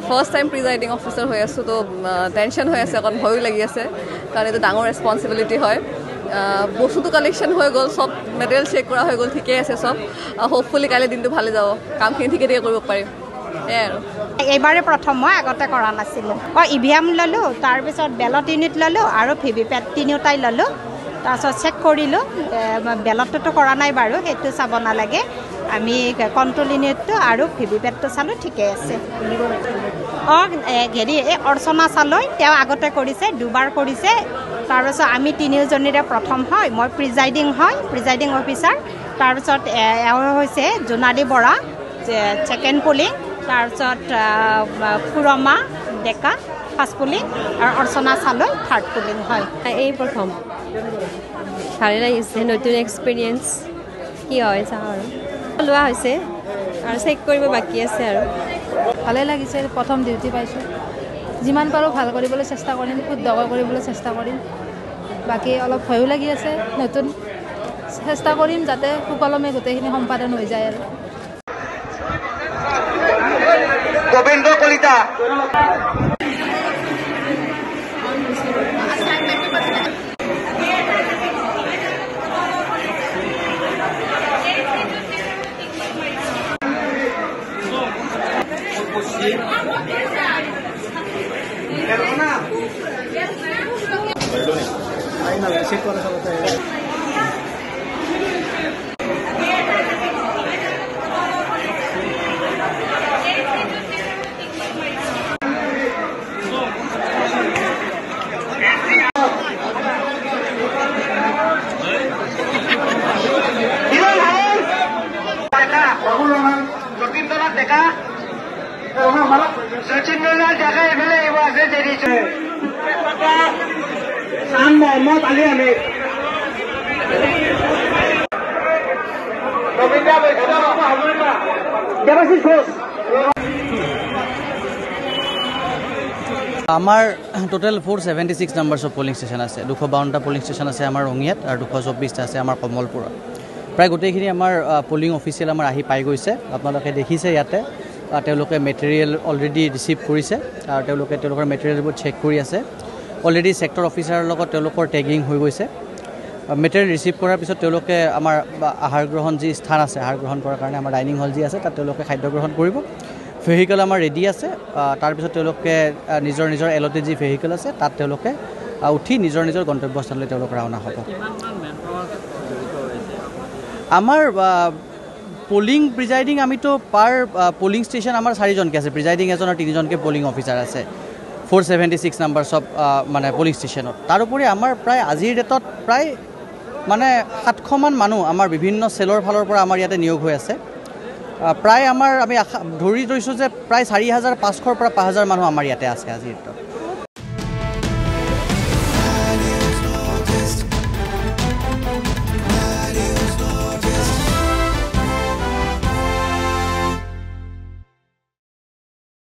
first time presiding officer হৈ আছোঁ তো টেনশ্যন হৈ আছে অকণ ভয়ো লাগি আছে কাৰণ এইটো ডাঙৰ ৰেছপনচিবিলিটি হয় বস্তুটো কালেকশ্যন হৈ গ'ল চব মেটেৰিয়েল চেক কৰা হৈ গ'ল ঠিকেই আছে চব হোপফুলি কাইলৈ দিনটো ভালে যাব কামখিনি ঠিকে ঠিকে কৰিব পাৰিম এয়াই আৰু এইবাৰে প্ৰথম মই আগতে কৰা নাছিলোঁ EVM ল'লোঁ তাৰপিছত বেলট ইউনিট ল'লোঁ আৰু VVPAT তিনিওটাই ল'লোঁ তাৰপিছত চেক কৰিলোঁ বেলটটোতো কৰা নাই বাৰু সেইটো চাব নালাগে আমি কণ্ট্ৰল ইউনিটটো আৰু VVPATটো চালোঁ ঠিকে আছে হেৰি এই অৰ্চনা চালৈ তেওঁ আগতে কৰিছে দুবাৰ কৰিছে তাৰপিছত আমি তিনিওজনীৰে প্ৰথম হয় মই প্ৰিজাইডিং অফিচাৰ তাৰপিছত এওঁ হৈছে জোনালী বৰা ছেকেণ্ড পুলিং তাৰপিছত পুৰমা ডেকা ফাৰ্ষ্ট পুলিং আৰু অৰ্চনা চালৈ থাৰ্ড পুলিং হয় এই প্ৰথম ভালে লাগিছে নতুন এক্সপিৰিয়েঞ্চ কি হয় চাওঁ আৰু লোৱা হৈছে আৰু চেক কৰিব বাকী আছে আৰু ভালে লাগিছে প্ৰথম ডিউটি পাইছোঁ যিমান পাৰোঁ ভাল কৰিবলৈ চেষ্টা কৰিম শুদ্ধ কৰিবলৈ চেষ্টা কৰিম বাকী অলপ ভয়ো লাগি আছে নতুন চেষ্টা কৰিম যাতে সুকলমে গোটেইখিনি সম্পাদন হৈ যায় আৰু গোবিন্দ কলিতা मोहम्मद अली अमीर देवाशीष घोष আমাৰ total 476 numbers of polling station আছে 252টা পলিং ষ্টেচন আছে আমাৰ ৰঙিয়াত আৰু 224টা আছে আমাৰ কমলপুৰত প্ৰায় গোটেইখিনি আমাৰ পলিং অফিচিয়েল আমাৰ আহি পাই গৈছে আপোনালোকে দেখিছে ইয়াতে তেওঁলোকে মেটেৰিয়েল অলৰেডি ৰিচিভ কৰিছে আৰু তেওঁলোকৰ মেটেৰিয়েলবোৰ চেক কৰি আছে অলৰেডি সেক্টৰ অফিচাৰৰ লগত তেওঁলোকৰ টেগিং হৈ গৈছে মেটেৰিয়েল ৰিচিভ কৰাৰ পিছত তেওঁলোকে আমাৰ আহাৰ গ্ৰহণ যি স্থান আছে আহাৰ গ্ৰহণ কৰাৰ কাৰণে আমাৰ ডাইনিং হল যি আছে তাত তেওঁলোকে খাদ্য গ্ৰহণ কৰিব ভেহিকল আমাৰ ৰেডি আছে তাৰপিছত তেওঁলোকে নিজৰ এল'টে যি ভেহিকল আছে তাত তেওঁলোকে উঠি নিজৰ গন্তব্যস্থানলৈ তেওঁলোক ৰাওনা হ'ব আমাৰ পলিং প্ৰিজাইডিং আমিতো পাৰ পলিং ষ্টেচন আমাৰ 4জনকৈ আছে প্ৰিজাইডিং এজন আৰু 3জনকৈ পলিং অফিচাৰ আছে 476 নাম্বাৰ সব মানে পলিং ষ্টেচনত তাৰোপৰি আমাৰ প্ৰায় আজিৰ ডেটত প্ৰায় মানে 700 মান মানুহ আমাৰ বিভিন্ন সেলৰ ফালৰ পৰা আমাৰ ইয়াতে নিয়োগ হৈ আছে প্ৰায় আমাৰ আমি ধৰি লৈছোঁ যে প্ৰায় 4500 পৰা 5000 মানুহ আমাৰ ইয়াতে আছে আজিৰ ডেটত